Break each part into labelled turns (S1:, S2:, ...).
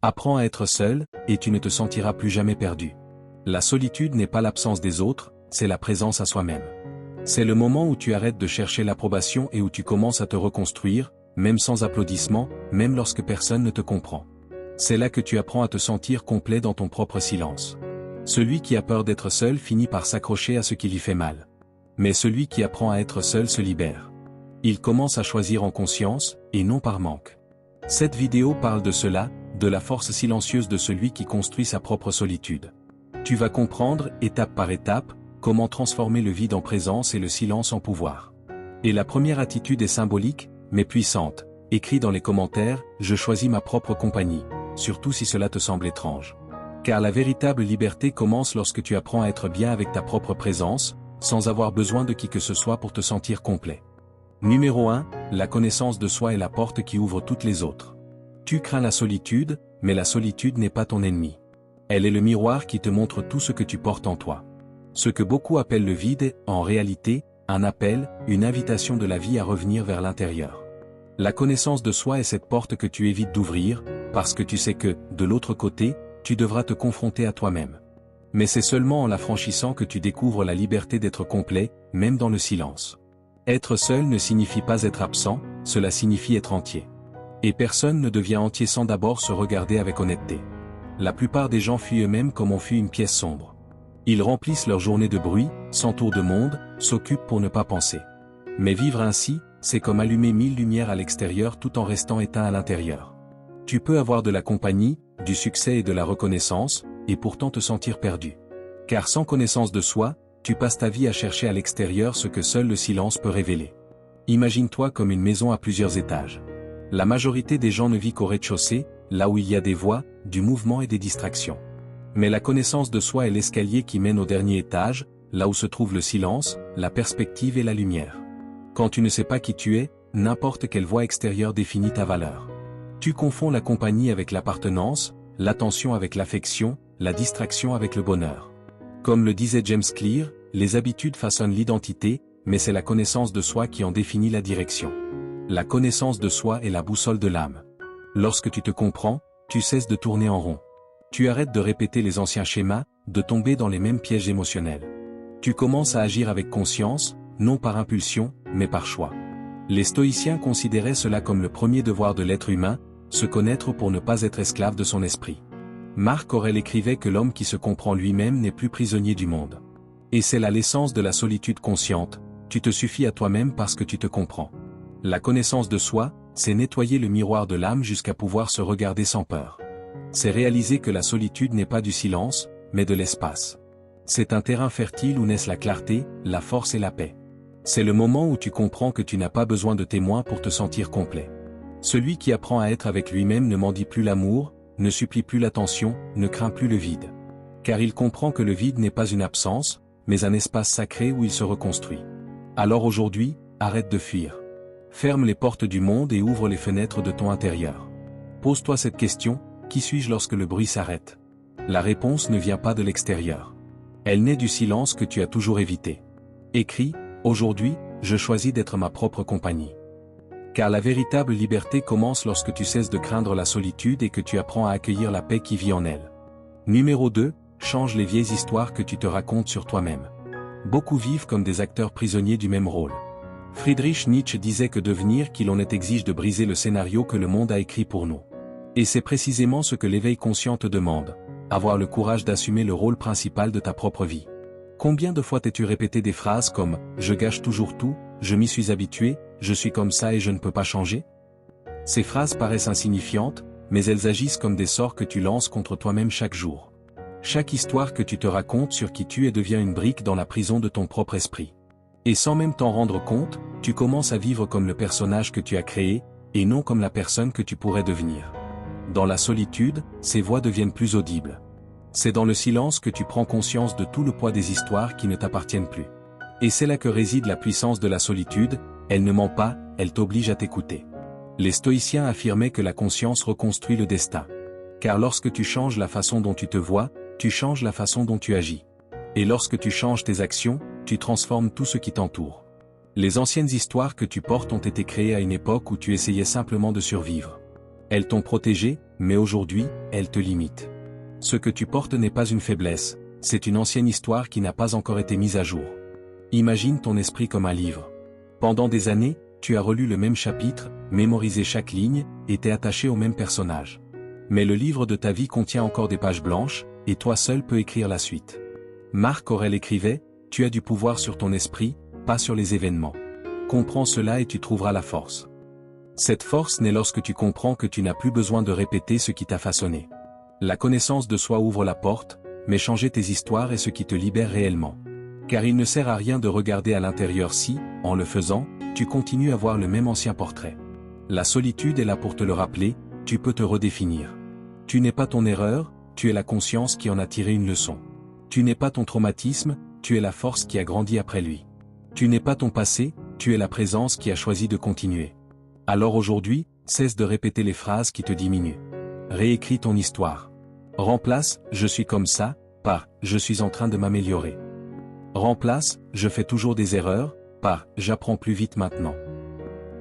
S1: Apprends à être seul, et tu ne te sentiras plus jamais perdu. La solitude n'est pas l'absence des autres, c'est la présence à soi-même. C'est le moment où tu arrêtes de chercher l'approbation et où tu commences à te reconstruire, même sans applaudissements, même lorsque personne ne te comprend. C'est là que tu apprends à te sentir complet dans ton propre silence. Celui qui a peur d'être seul finit par s'accrocher à ce qui lui fait mal. Mais celui qui apprend à être seul se libère. Il commence à choisir en conscience, et non par manque. Cette vidéo parle de cela, de la force silencieuse de celui qui construit sa propre solitude. Tu vas comprendre, étape par étape, comment transformer le vide en présence et le silence en pouvoir. Et la première attitude est symbolique, mais puissante. Écris dans les commentaires, je choisis ma propre compagnie, surtout si cela te semble étrange. Car la véritable liberté commence lorsque tu apprends à être bien avec ta propre présence, sans avoir besoin de qui que ce soit pour te sentir complet. Numéro 1, la connaissance de soi est la porte qui ouvre toutes les autres. Tu crains la solitude, mais la solitude n'est pas ton ennemi. Elle est le miroir qui te montre tout ce que tu portes en toi. Ce que beaucoup appellent le vide est, en réalité, un appel, une invitation de la vie à revenir vers l'intérieur. La connaissance de soi est cette porte que tu évites d'ouvrir, parce que tu sais que, de l'autre côté, tu devras te confronter à toi-même. Mais c'est seulement en la franchissant que tu découvres la liberté d'être complet, même dans le silence. Être seul ne signifie pas être absent, cela signifie être entier. Et personne ne devient entier sans d'abord se regarder avec honnêteté. La plupart des gens fuient eux-mêmes comme on fuit une pièce sombre. Ils remplissent leur journée de bruit, s'entourent de monde, s'occupent pour ne pas penser. Mais vivre ainsi, c'est comme allumer 1000 lumières à l'extérieur tout en restant éteint à l'intérieur. Tu peux avoir de la compagnie, du succès et de la reconnaissance, et pourtant te sentir perdu. Car sans connaissance de soi, tu passes ta vie à chercher à l'extérieur ce que seul le silence peut révéler. Imagine-toi comme une maison à plusieurs étages. La majorité des gens ne vit qu'au rez-de-chaussée, là où il y a des voix, du mouvement et des distractions. Mais la connaissance de soi est l'escalier qui mène au dernier étage, là où se trouve le silence, la perspective et la lumière. Quand tu ne sais pas qui tu es, n'importe quelle voix extérieure définit ta valeur. Tu confonds la compagnie avec l'appartenance, l'attention avec l'affection, la distraction avec le bonheur. Comme le disait James Clear, les habitudes façonnent l'identité, mais c'est la connaissance de soi qui en définit la direction. La connaissance de soi est la boussole de l'âme. Lorsque tu te comprends, tu cesses de tourner en rond. Tu arrêtes de répéter les anciens schémas, de tomber dans les mêmes pièges émotionnels. Tu commences à agir avec conscience, non par impulsion, mais par choix. Les stoïciens considéraient cela comme le premier devoir de l'être humain, se connaître pour ne pas être esclave de son esprit. Marc Aurèle écrivait que l'homme qui se comprend lui-même n'est plus prisonnier du monde. Et c'est là l'essence de la solitude consciente, tu te suffis à toi-même parce que tu te comprends. La connaissance de soi, c'est nettoyer le miroir de l'âme jusqu'à pouvoir se regarder sans peur. C'est réaliser que la solitude n'est pas du silence, mais de l'espace. C'est un terrain fertile où naissent la clarté, la force et la paix. C'est le moment où tu comprends que tu n'as pas besoin de témoins pour te sentir complet. Celui qui apprend à être avec lui-même ne mendie plus l'amour, ne supplie plus l'attention, ne craint plus le vide. Car il comprend que le vide n'est pas une absence, mais un espace sacré où il se reconstruit. Alors aujourd'hui, arrête de fuir. Ferme les portes du monde et ouvre les fenêtres de ton intérieur. Pose-toi cette question, qui suis-je lorsque le bruit s'arrête? La réponse ne vient pas de l'extérieur. Elle naît du silence que tu as toujours évité. Écris, aujourd'hui, je choisis d'être ma propre compagnie. Car la véritable liberté commence lorsque tu cesses de craindre la solitude et que tu apprends à accueillir la paix qui vit en elle. Numéro 2, change les vieilles histoires que tu te racontes sur toi-même. Beaucoup vivent comme des acteurs prisonniers du même rôle. Friedrich Nietzsche disait que devenir qui l'on est exige de briser le scénario que le monde a écrit pour nous. Et c'est précisément ce que l'éveil conscient te demande, avoir le courage d'assumer le rôle principal de ta propre vie. Combien de fois t'es-tu répété des phrases comme « je gâche toujours tout, je m'y suis habitué, je suis comme ça et je ne peux pas changer ?» Ces phrases paraissent insignifiantes, mais elles agissent comme des sorts que tu lances contre toi-même chaque jour. Chaque histoire que tu te racontes sur qui tu es devient une brique dans la prison de ton propre esprit. Et sans même t'en rendre compte, tu commences à vivre comme le personnage que tu as créé, et non comme la personne que tu pourrais devenir. Dans la solitude, ces voix deviennent plus audibles. C'est dans le silence que tu prends conscience de tout le poids des histoires qui ne t'appartiennent plus. Et c'est là que réside la puissance de la solitude, elle ne ment pas, elle t'oblige à t'écouter. Les stoïciens affirmaient que la conscience reconstruit le destin. Car lorsque tu changes la façon dont tu te vois, tu changes la façon dont tu agis. Et lorsque tu changes tes actions, tu transformes tout ce qui t'entoure. Les anciennes histoires que tu portes ont été créées à une époque où tu essayais simplement de survivre. Elles t'ont protégé, mais aujourd'hui, elles te limitent. Ce que tu portes n'est pas une faiblesse, c'est une ancienne histoire qui n'a pas encore été mise à jour. Imagine ton esprit comme un livre. Pendant des années, tu as relu le même chapitre, mémorisé chaque ligne, et t'es attaché au même personnage. Mais le livre de ta vie contient encore des pages blanches, et toi seul peux écrire la suite. Marc Aurèle écrivait, « Tu as du pouvoir sur ton esprit, pas sur les événements. Comprends cela et tu trouveras la force. » Cette force naît lorsque tu comprends que tu n'as plus besoin de répéter ce qui t'a façonné. La connaissance de soi ouvre la porte, mais changer tes histoires est ce qui te libère réellement. Car il ne sert à rien de regarder à l'intérieur si, en le faisant, tu continues à voir le même ancien portrait. La solitude est là pour te le rappeler, tu peux te redéfinir. Tu n'es pas ton erreur, tu es la conscience qui en a tiré une leçon. Tu n'es pas ton traumatisme, tu es la force qui a grandi après lui. Tu n'es pas ton passé, tu es la présence qui a choisi de continuer. Alors aujourd'hui, cesse de répéter les phrases qui te diminuent. Réécris ton histoire. Remplace « je suis comme ça » par « je suis en train de m'améliorer ». Remplace « je fais toujours des erreurs » par « j'apprends plus vite maintenant ».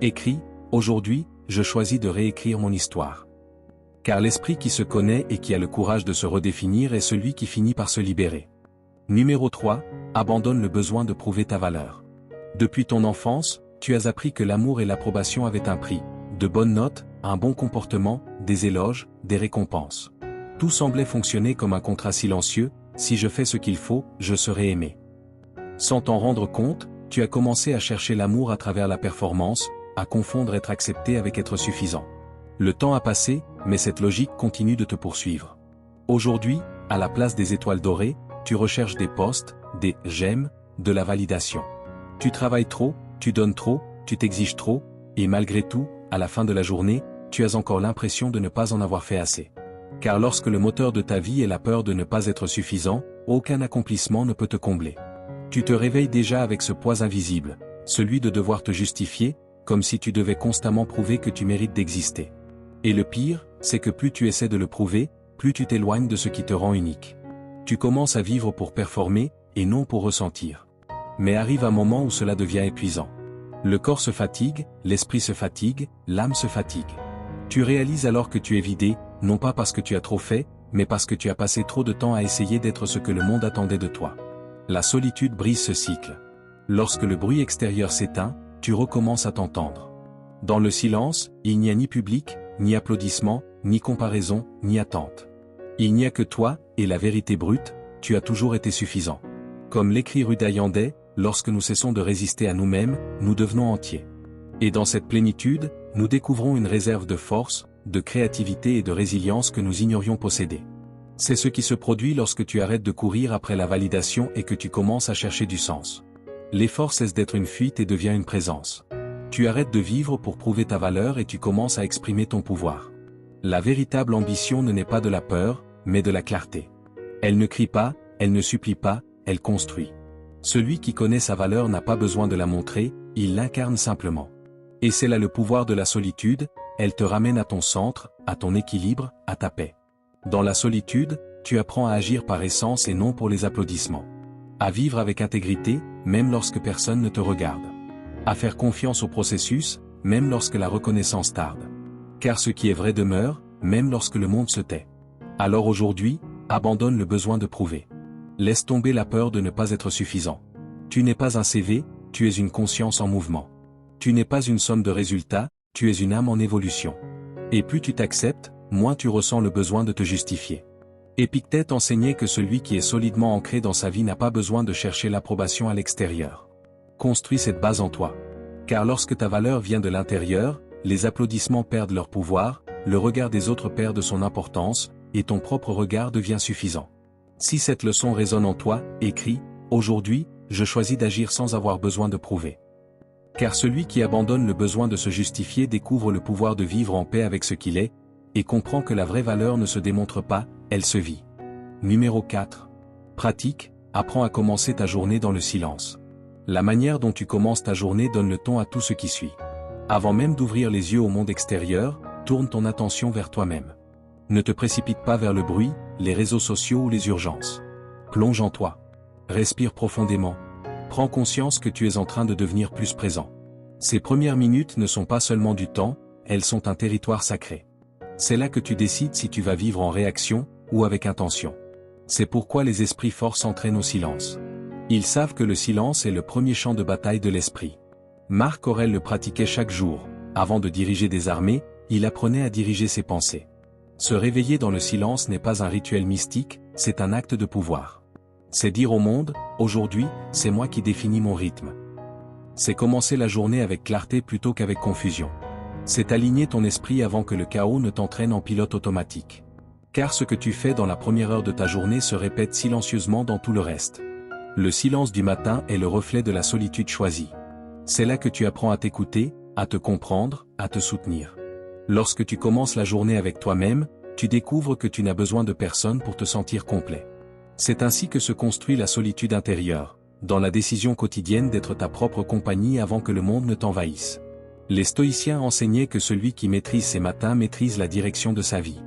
S1: Écris « aujourd'hui, je choisis de réécrire mon histoire ». Car l'esprit qui se connaît et qui a le courage de se redéfinir est celui qui finit par se libérer. Numéro 3, abandonne le besoin de prouver ta valeur. Depuis ton enfance, tu as appris que l'amour et l'approbation avaient un prix, de bonnes notes, un bon comportement, des éloges, des récompenses. Tout semblait fonctionner comme un contrat silencieux, si je fais ce qu'il faut, je serai aimé. Sans t'en rendre compte, tu as commencé à chercher l'amour à travers la performance, à confondre être accepté avec être suffisant. Le temps a passé, mais cette logique continue de te poursuivre. Aujourd'hui, à la place des étoiles dorées, tu recherches des postes, des « j'aime », de la validation. Tu travailles trop, tu donnes trop, tu t'exiges trop, et malgré tout, à la fin de la journée, tu as encore l'impression de ne pas en avoir fait assez. Car lorsque le moteur de ta vie est la peur de ne pas être suffisant, aucun accomplissement ne peut te combler. Tu te réveilles déjà avec ce poids invisible, celui de devoir te justifier, comme si tu devais constamment prouver que tu mérites d'exister. Et le pire, c'est que plus tu essaies de le prouver, plus tu t'éloignes de ce qui te rend unique. Tu commences à vivre pour performer, et non pour ressentir. Mais arrive un moment où cela devient épuisant. Le corps se fatigue, l'esprit se fatigue, l'âme se fatigue. Tu réalises alors que tu es vidé, non pas parce que tu as trop fait, mais parce que tu as passé trop de temps à essayer d'être ce que le monde attendait de toi. La solitude brise ce cycle. Lorsque le bruit extérieur s'éteint, tu recommences à t'entendre. Dans le silence, il n'y a ni public, ni applaudissement, ni comparaison, ni attente. Il n'y a que toi, et la vérité brute, tu as toujours été suffisant. Comme l'écrit Ruda Yandeh, lorsque nous cessons de résister à nous-mêmes, nous devenons entiers. Et dans cette plénitude, nous découvrons une réserve de force, de créativité et de résilience que nous ignorions posséder. C'est ce qui se produit lorsque tu arrêtes de courir après la validation et que tu commences à chercher du sens. L'effort cesse d'être une fuite et devient une présence. Tu arrêtes de vivre pour prouver ta valeur et tu commences à exprimer ton pouvoir. La véritable ambition ne naît pas de la peur, mais de la clarté. Elle ne crie pas, elle ne supplie pas, elle construit. Celui qui connaît sa valeur n'a pas besoin de la montrer, il l'incarne simplement. Et c'est là le pouvoir de la solitude, elle te ramène à ton centre, à ton équilibre, à ta paix. Dans la solitude, tu apprends à agir par essence et non pour les applaudissements. À vivre avec intégrité, même lorsque personne ne te regarde. À faire confiance au processus, même lorsque la reconnaissance tarde. Car ce qui est vrai demeure, même lorsque le monde se tait. Alors aujourd'hui, abandonne le besoin de prouver. Laisse tomber la peur de ne pas être suffisant. Tu n'es pas un CV, tu es une conscience en mouvement. Tu n'es pas une somme de résultats, tu es une âme en évolution. Et plus tu t'acceptes, moins tu ressens le besoin de te justifier. Épictète enseignait que celui qui est solidement ancré dans sa vie n'a pas besoin de chercher l'approbation à l'extérieur. Construis cette base en toi. Car lorsque ta valeur vient de l'intérieur, les applaudissements perdent leur pouvoir, le regard des autres perd de son importance, et ton propre regard devient suffisant. Si cette leçon résonne en toi, écris « Aujourd'hui, je choisis d'agir sans avoir besoin de prouver ». Car celui qui abandonne le besoin de se justifier découvre le pouvoir de vivre en paix avec ce qu'il est, et comprend que la vraie valeur ne se démontre pas, elle se vit. Numéro 4. Pratique, apprends à commencer ta journée dans le silence. La manière dont tu commences ta journée donne le ton à tout ce qui suit. Avant même d'ouvrir les yeux au monde extérieur, tourne ton attention vers toi-même. Ne te précipite pas vers le bruit, les réseaux sociaux ou les urgences. Plonge en toi. Respire profondément. Prends conscience que tu es en train de devenir plus présent. Ces premières minutes ne sont pas seulement du temps, elles sont un territoire sacré. C'est là que tu décides si tu vas vivre en réaction, ou avec intention. C'est pourquoi les esprits forts s'entraînent au silence. Ils savent que le silence est le premier champ de bataille de l'esprit. Marc Aurèle le pratiquait chaque jour. Avant de diriger des armées, il apprenait à diriger ses pensées. Se réveiller dans le silence n'est pas un rituel mystique, c'est un acte de pouvoir. C'est dire au monde, aujourd'hui, c'est moi qui définis mon rythme. C'est commencer la journée avec clarté plutôt qu'avec confusion. C'est aligner ton esprit avant que le chaos ne t'entraîne en pilote automatique. Car ce que tu fais dans la première heure de ta journée se répète silencieusement dans tout le reste. Le silence du matin est le reflet de la solitude choisie. C'est là que tu apprends à t'écouter, à te comprendre, à te soutenir. Lorsque tu commences la journée avec toi-même, tu découvres que tu n'as besoin de personne pour te sentir complet. C'est ainsi que se construit la solitude intérieure, dans la décision quotidienne d'être ta propre compagnie avant que le monde ne t'envahisse. Les stoïciens enseignaient que celui qui maîtrise ses matins maîtrise la direction de sa vie.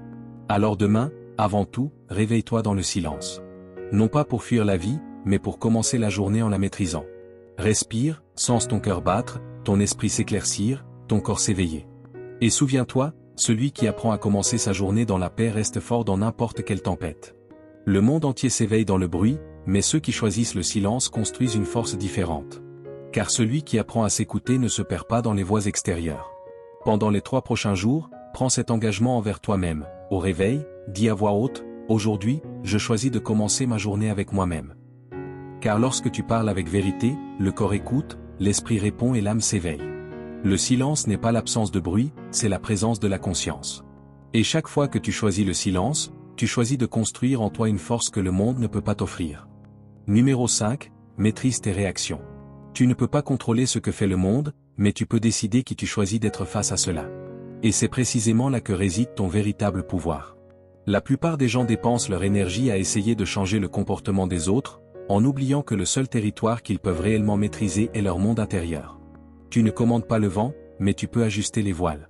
S1: Alors demain, avant tout, réveille-toi dans le silence. Non pas pour fuir la vie, mais pour commencer la journée en la maîtrisant. Respire, sens ton cœur battre, ton esprit s'éclaircir, ton corps s'éveiller. Et souviens-toi, celui qui apprend à commencer sa journée dans la paix reste fort dans n'importe quelle tempête. Le monde entier s'éveille dans le bruit, mais ceux qui choisissent le silence construisent une force différente. Car celui qui apprend à s'écouter ne se perd pas dans les voix extérieures. Pendant les 3 prochains jours, prends cet engagement envers toi-même. Au réveil, dis à voix haute, aujourd'hui, je choisis de commencer ma journée avec moi-même. Car lorsque tu parles avec vérité, le corps écoute, l'esprit répond et l'âme s'éveille. Le silence n'est pas l'absence de bruit, c'est la présence de la conscience. Et chaque fois que tu choisis le silence, tu choisis de construire en toi une force que le monde ne peut pas t'offrir. Numéro 5, maîtrise tes réactions. Tu ne peux pas contrôler ce que fait le monde, mais tu peux décider qui tu choisis d'être face à cela. Et c'est précisément là que réside ton véritable pouvoir. La plupart des gens dépensent leur énergie à essayer de changer le comportement des autres, en oubliant que le seul territoire qu'ils peuvent réellement maîtriser est leur monde intérieur. Tu ne commandes pas le vent, mais tu peux ajuster les voiles.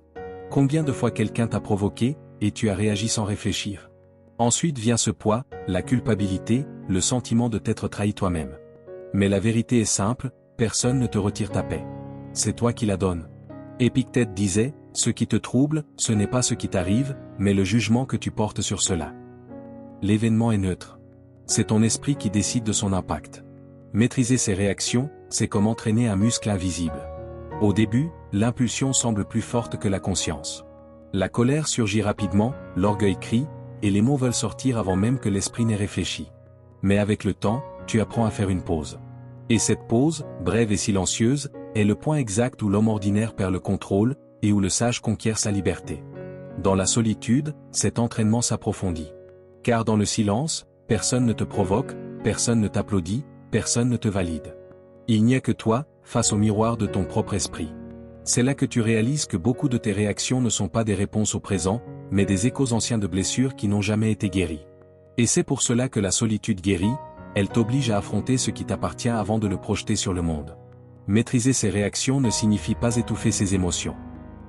S1: Combien de fois quelqu'un t'a provoqué, et tu as réagi sans réfléchir? Ensuite vient ce poids, la culpabilité, le sentiment de t'être trahi toi-même. Mais la vérité est simple, personne ne te retire ta paix. C'est toi qui la donnes. Épictète disait, ce qui te trouble, ce n'est pas ce qui t'arrive, mais le jugement que tu portes sur cela. L'événement est neutre. C'est ton esprit qui décide de son impact. Maîtriser ses réactions, c'est comme entraîner un muscle invisible. Au début, l'impulsion semble plus forte que la conscience. La colère surgit rapidement, l'orgueil crie, et les mots veulent sortir avant même que l'esprit n'ait réfléchi. Mais avec le temps, tu apprends à faire une pause. Et cette pause, brève et silencieuse, est le point exact où l'homme ordinaire perd le contrôle, et où le sage conquiert sa liberté. Dans la solitude, cet entraînement s'approfondit. Car dans le silence, personne ne te provoque, personne ne t'applaudit, personne ne te valide. Il n'y a que toi, face au miroir de ton propre esprit. C'est là que tu réalises que beaucoup de tes réactions ne sont pas des réponses au présent, mais des échos anciens de blessures qui n'ont jamais été guéries. Et c'est pour cela que la solitude guérit, elle t'oblige à affronter ce qui t'appartient avant de le projeter sur le monde. Maîtriser ses réactions ne signifie pas étouffer ses émotions.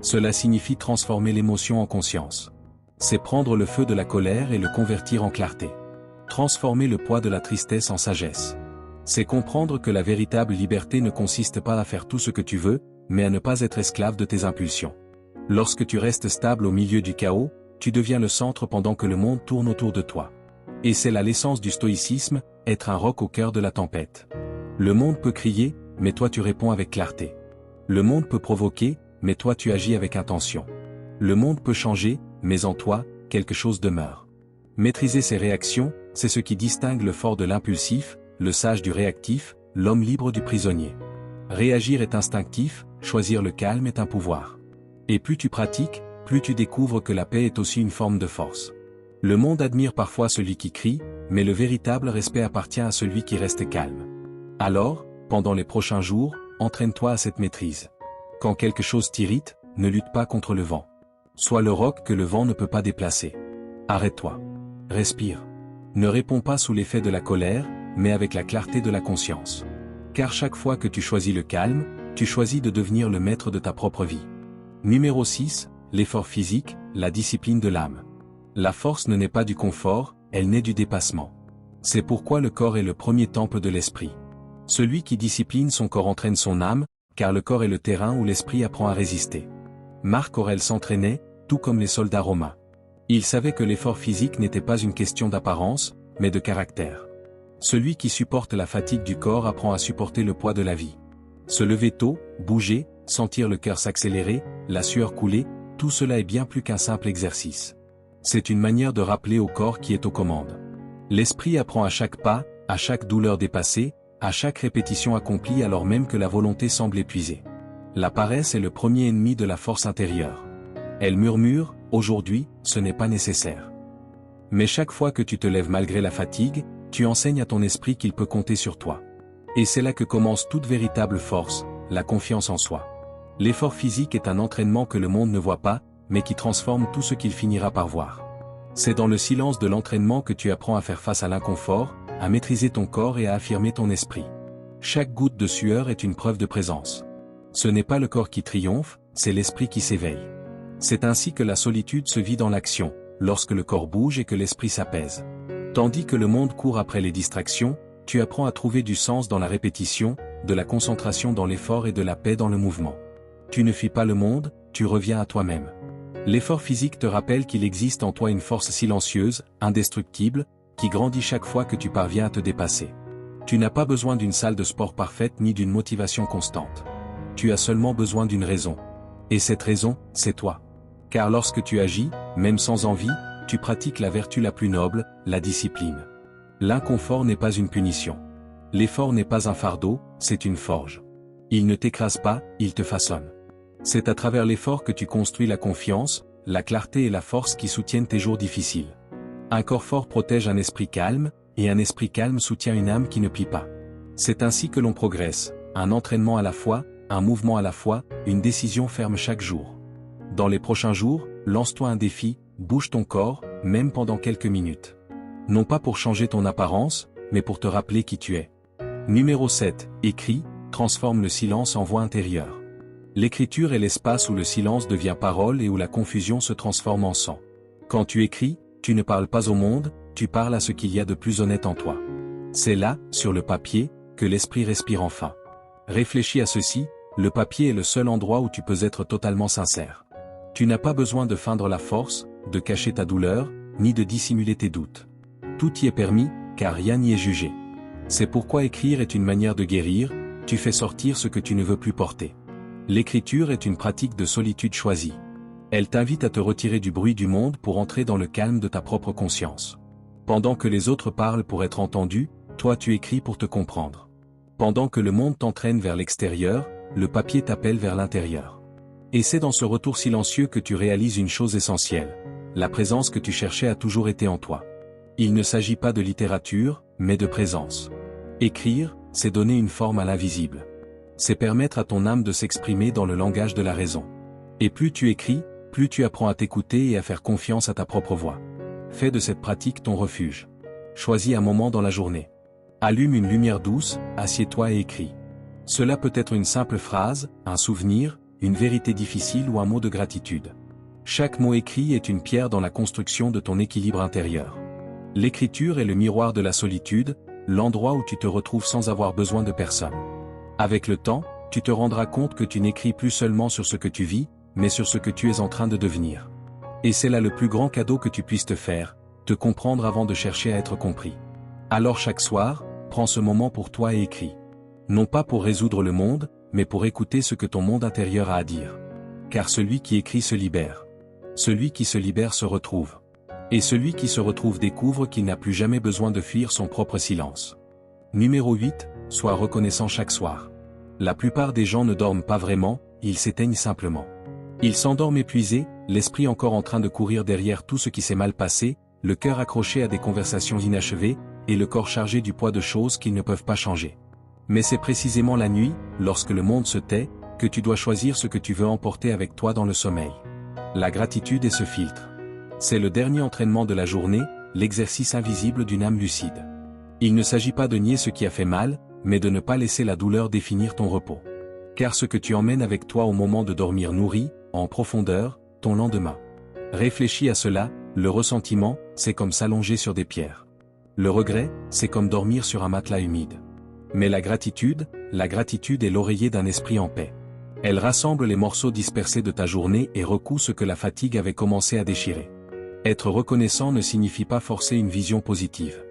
S1: Cela signifie transformer l'émotion en conscience. C'est prendre le feu de la colère et le convertir en clarté. Transformer le poids de la tristesse en sagesse. C'est comprendre que la véritable liberté ne consiste pas à faire tout ce que tu veux, mais à ne pas être esclave de tes impulsions. Lorsque tu restes stable au milieu du chaos, tu deviens le centre pendant que le monde tourne autour de toi. Et c'est là l'essence du stoïcisme, être un roc au cœur de la tempête. Le monde peut crier, mais toi tu réponds avec clarté. Le monde peut provoquer, mais toi tu agis avec intention. Le monde peut changer, mais en toi, quelque chose demeure. Maîtriser ses réactions, c'est ce qui distingue le fort de l'impulsif, le sage du réactif, l'homme libre du prisonnier. Réagir est instinctif, choisir le calme est un pouvoir. Et plus tu pratiques, plus tu découvres que la paix est aussi une forme de force. Le monde admire parfois celui qui crie, mais le véritable respect appartient à celui qui reste calme. Alors, pendant les prochains jours, entraîne-toi à cette maîtrise. Quand quelque chose t'irrite, ne lutte pas contre le vent. Sois le roc que le vent ne peut pas déplacer. Arrête-toi. Respire. Ne réponds pas sous l'effet de la colère, mais avec la clarté de la conscience. Car chaque fois que tu choisis le calme, tu choisis de devenir le maître de ta propre vie. Numéro 6, l'effort physique, la discipline de l'âme. La force ne naît pas du confort, elle naît du dépassement. C'est pourquoi le corps est le premier temple de l'esprit. Celui qui discipline son corps entraîne son âme, car le corps est le terrain où l'esprit apprend à résister. Marc Aurèle s'entraînait, tout comme les soldats romains. Il savait que l'effort physique n'était pas une question d'apparence, mais de caractère. Celui qui supporte la fatigue du corps apprend à supporter le poids de la vie. Se lever tôt, bouger, sentir le cœur s'accélérer, la sueur couler, tout cela est bien plus qu'un simple exercice. C'est une manière de rappeler au corps qui est aux commandes. L'esprit apprend à chaque pas, à chaque douleur dépassée, à chaque répétition accomplie alors même que la volonté semble épuisée. La paresse est le premier ennemi de la force intérieure. Elle murmure, aujourd'hui, ce n'est pas nécessaire. Mais chaque fois que tu te lèves malgré la fatigue, tu enseignes à ton esprit qu'il peut compter sur toi. Et c'est là que commence toute véritable force, la confiance en soi. L'effort physique est un entraînement que le monde ne voit pas, mais qui transforme tout ce qu'il finira par voir. C'est dans le silence de l'entraînement que tu apprends à faire face à l'inconfort, à maîtriser ton corps et à affirmer ton esprit. Chaque goutte de sueur est une preuve de présence. Ce n'est pas le corps qui triomphe, c'est l'esprit qui s'éveille. C'est ainsi que la solitude se vit dans l'action, lorsque le corps bouge et que l'esprit s'apaise. Tandis que le monde court après les distractions, tu apprends à trouver du sens dans la répétition, de la concentration dans l'effort et de la paix dans le mouvement. Tu ne fuis pas le monde, tu reviens à toi-même. L'effort physique te rappelle qu'il existe en toi une force silencieuse, indestructible, qui grandit chaque fois que tu parviens à te dépasser. Tu n'as pas besoin d'une salle de sport parfaite ni d'une motivation constante. Tu as seulement besoin d'une raison. Et cette raison, c'est toi. Car lorsque tu agis, même sans envie, tu pratiques la vertu la plus noble, la discipline. L'inconfort n'est pas une punition. L'effort n'est pas un fardeau, c'est une forge. Il ne t'écrase pas, il te façonne. C'est à travers l'effort que tu construis la confiance, la clarté et la force qui soutiennent tes jours difficiles. Un corps fort protège un esprit calme, et un esprit calme soutient une âme qui ne plie pas. C'est ainsi que l'on progresse, un entraînement à la fois, un mouvement à la fois, une décision ferme chaque jour. Dans les prochains jours, lance-toi un défi, bouge ton corps, même pendant quelques minutes. Non pas pour changer ton apparence, mais pour te rappeler qui tu es. Numéro 7. Écris, transforme le silence en voix intérieure. L'écriture est l'espace où le silence devient parole et où la confusion se transforme en sang. Quand tu écris, tu ne parles pas au monde, tu parles à ce qu'il y a de plus honnête en toi. C'est là, sur le papier, que l'esprit respire enfin. Réfléchis à ceci, le papier est le seul endroit où tu peux être totalement sincère. Tu n'as pas besoin de feindre la force, de cacher ta douleur, ni de dissimuler tes doutes. Tout y est permis, car rien n'y est jugé. C'est pourquoi écrire est une manière de guérir, tu fais sortir ce que tu ne veux plus porter. L'écriture est une pratique de solitude choisie. Elle t'invite à te retirer du bruit du monde pour entrer dans le calme de ta propre conscience. Pendant que les autres parlent pour être entendus, toi tu écris pour te comprendre. Pendant que le monde t'entraîne vers l'extérieur, le papier t'appelle vers l'intérieur. Et c'est dans ce retour silencieux que tu réalises une chose essentielle. La présence que tu cherchais a toujours été en toi. Il ne s'agit pas de littérature, mais de présence. Écrire, c'est donner une forme à l'invisible. C'est permettre à ton âme de s'exprimer dans le langage de la raison. Et plus tu écris, plus tu apprends à t'écouter et à faire confiance à ta propre voix. Fais de cette pratique ton refuge. Choisis un moment dans la journée. Allume une lumière douce, assieds-toi et écris. Cela peut être une simple phrase, un souvenir, une vérité difficile ou un mot de gratitude. Chaque mot écrit est une pierre dans la construction de ton équilibre intérieur. L'écriture est le miroir de la solitude, l'endroit où tu te retrouves sans avoir besoin de personne. Avec le temps, tu te rendras compte que tu n'écris plus seulement sur ce que tu vis, mais sur ce que tu es en train de devenir. Et c'est là le plus grand cadeau que tu puisses te faire, te comprendre avant de chercher à être compris. Alors chaque soir, prends ce moment pour toi et écris. Non pas pour résoudre le monde, mais pour écouter ce que ton monde intérieur a à dire. Car celui qui écrit se libère. Celui qui se libère se retrouve. Et celui qui se retrouve découvre qu'il n'a plus jamais besoin de fuir son propre silence. Numéro 8, sois reconnaissant chaque soir. La plupart des gens ne dorment pas vraiment, ils s'éteignent simplement. Ils s'endorment épuisés, l'esprit encore en train de courir derrière tout ce qui s'est mal passé, le cœur accroché à des conversations inachevées, et le corps chargé du poids de choses qu'ils ne peuvent pas changer. Mais c'est précisément la nuit, lorsque le monde se tait, que tu dois choisir ce que tu veux emporter avec toi dans le sommeil. La gratitude est ce filtre. C'est le dernier entraînement de la journée, l'exercice invisible d'une âme lucide. Il ne s'agit pas de nier ce qui a fait mal, mais de ne pas laisser la douleur définir ton repos. Car ce que tu emmènes avec toi au moment de dormir nourrit, en profondeur, ton lendemain. Réfléchis à cela, le ressentiment, c'est comme s'allonger sur des pierres. Le regret, c'est comme dormir sur un matelas humide. Mais la gratitude est l'oreiller d'un esprit en paix. Elle rassemble les morceaux dispersés de ta journée et recoue ce que la fatigue avait commencé à déchirer. Être reconnaissant ne signifie pas forcer une vision positive.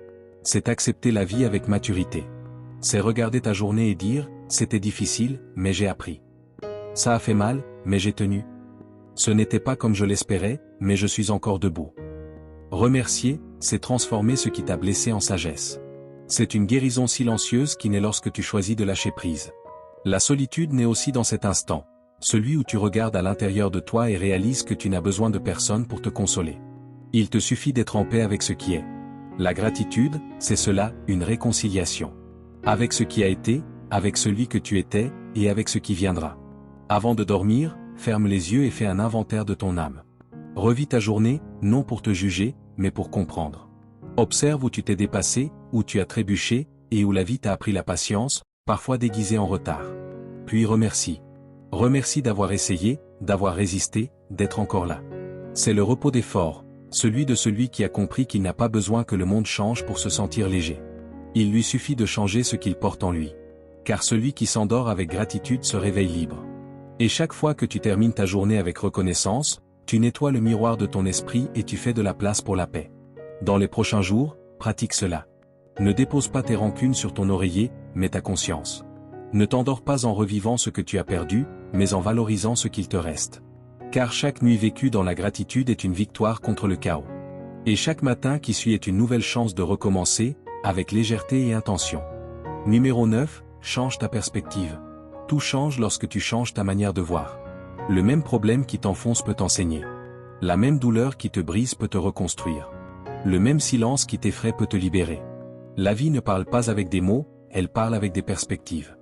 S1: C'est accepter la vie avec maturité. C'est regarder ta journée et dire, c'était difficile, mais j'ai appris. Ça a fait mal, mais j'ai tenu. Ce n'était pas comme je l'espérais, mais je suis encore debout. Remercier, c'est transformer ce qui t'a blessé en sagesse. C'est une guérison silencieuse qui naît lorsque tu choisis de lâcher prise. La solitude naît aussi dans cet instant, celui où tu regardes à l'intérieur de toi et réalises que tu n'as besoin de personne pour te consoler. Il te suffit d'être en paix avec ce qui est. La gratitude, c'est cela, une réconciliation. Avec ce qui a été, avec celui que tu étais, et avec ce qui viendra. Avant de dormir, ferme les yeux et fais un inventaire de ton âme. Revis ta journée, non pour te juger, mais pour comprendre. Observe où tu t'es dépassé, où tu as trébuché, et où la vie t'a appris la patience, parfois déguisée en retard. Puis remercie. Remercie d'avoir essayé, d'avoir résisté, d'être encore là. C'est le repos des forts, celui de celui qui a compris qu'il n'a pas besoin que le monde change pour se sentir léger. Il lui suffit de changer ce qu'il porte en lui. Car celui qui s'endort avec gratitude se réveille libre. Et chaque fois que tu termines ta journée avec reconnaissance, tu nettoies le miroir de ton esprit et tu fais de la place pour la paix. Dans les prochains jours, pratique cela. Ne dépose pas tes rancunes sur ton oreiller, mais ta conscience. Ne t'endors pas en revivant ce que tu as perdu, mais en valorisant ce qu'il te reste. Car chaque nuit vécue dans la gratitude est une victoire contre le chaos. Et chaque matin qui suit est une nouvelle chance de recommencer, avec légèreté et intention. Numéro 9, change ta perspective. Tout change lorsque tu changes ta manière de voir. Le même problème qui t'enfonce peut t'enseigner. La même douleur qui te brise peut te reconstruire. Le même silence qui t'effraie peut te libérer. La vie ne parle pas avec des mots, elle parle avec des perspectives.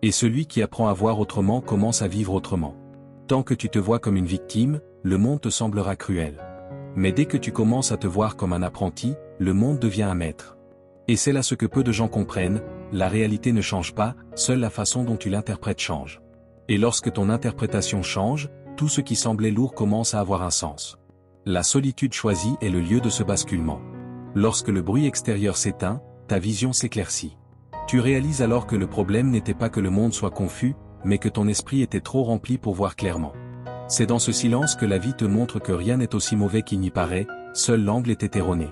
S1: Et celui qui apprend à voir autrement commence à vivre autrement. Tant que tu te vois comme une victime, le monde te semblera cruel. Mais dès que tu commences à te voir comme un apprenti, le monde devient un maître. Et c'est là ce que peu de gens comprennent, la réalité ne change pas, seule la façon dont tu l'interprètes change. Et lorsque ton interprétation change, tout ce qui semblait lourd commence à avoir un sens. La solitude choisie est le lieu de ce basculement. Lorsque le bruit extérieur s'éteint, ta vision s'éclaircit. Tu réalises alors que le problème n'était pas que le monde soit confus, mais que ton esprit était trop rempli pour voir clairement. C'est dans ce silence que la vie te montre que rien n'est aussi mauvais qu'il n'y paraît, seul l'angle est erroné.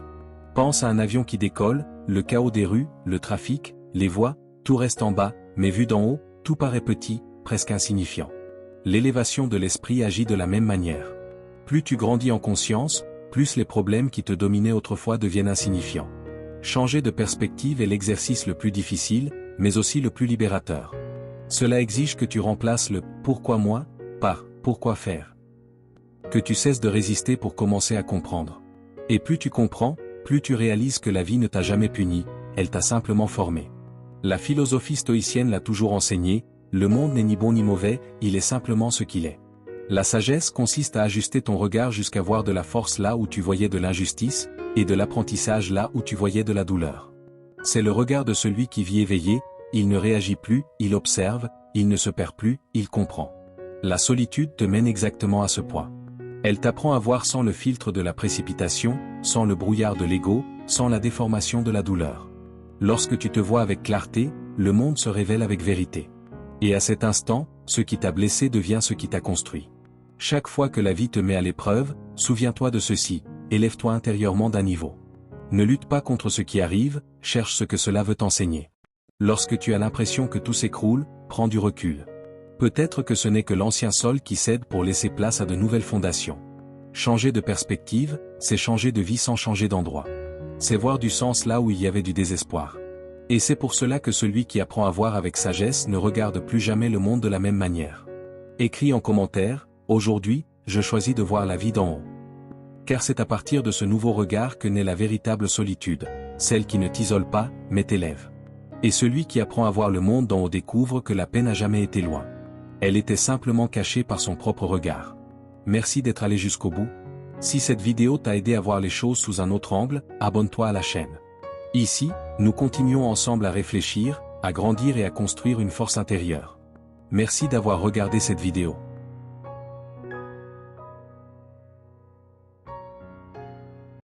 S1: Pense à un avion qui décolle, le chaos des rues, le trafic, les voies, tout reste en bas, mais vu d'en haut, tout paraît petit, presque insignifiant. L'élévation de l'esprit agit de la même manière. Plus tu grandis en conscience, plus les problèmes qui te dominaient autrefois deviennent insignifiants. Changer de perspective est l'exercice le plus difficile, mais aussi le plus libérateur. Cela exige que tu remplaces le « pourquoi moi » par « pourquoi faire ». Que tu cesses de résister pour commencer à comprendre. Et plus tu comprends, plus tu réalises que la vie ne t'a jamais puni, elle t'a simplement formé. La philosophie stoïcienne l'a toujours enseigné, le monde n'est ni bon ni mauvais, il est simplement ce qu'il est. La sagesse consiste à ajuster ton regard jusqu'à voir de la force là où tu voyais de l'injustice, et de l'apprentissage là où tu voyais de la douleur. C'est le regard de celui qui vit éveillé, il ne réagit plus, il observe, il ne se perd plus, il comprend. La solitude te mène exactement à ce point. Elle t'apprend à voir sans le filtre de la précipitation, sans le brouillard de l'ego, sans la déformation de la douleur. Lorsque tu te vois avec clarté, le monde se révèle avec vérité. Et à cet instant, ce qui t'a blessé devient ce qui t'a construit. Chaque fois que la vie te met à l'épreuve, souviens-toi de ceci, élève-toi intérieurement d'un niveau. Ne lutte pas contre ce qui arrive, cherche ce que cela veut t'enseigner. Lorsque tu as l'impression que tout s'écroule, prends du recul. Peut-être que ce n'est que l'ancien sol qui cède pour laisser place à de nouvelles fondations. Changer de perspective, c'est changer de vie sans changer d'endroit. C'est voir du sens là où il y avait du désespoir. Et c'est pour cela que celui qui apprend à voir avec sagesse ne regarde plus jamais le monde de la même manière. Écris en commentaire, aujourd'hui, je choisis de voir la vie d'en haut. Car c'est à partir de ce nouveau regard que naît la véritable solitude, celle qui ne t'isole pas, mais t'élève. Et celui qui apprend à voir le monde d'en haut découvre que la paix n'a jamais été loin. Elle était simplement cachée par son propre regard. Merci d'être allé jusqu'au bout. Si cette vidéo t'a aidé à voir les choses sous un autre angle, abonne-toi à la chaîne. Ici, nous continuons ensemble à réfléchir, à grandir et à construire une force intérieure. Merci d'avoir regardé cette vidéo.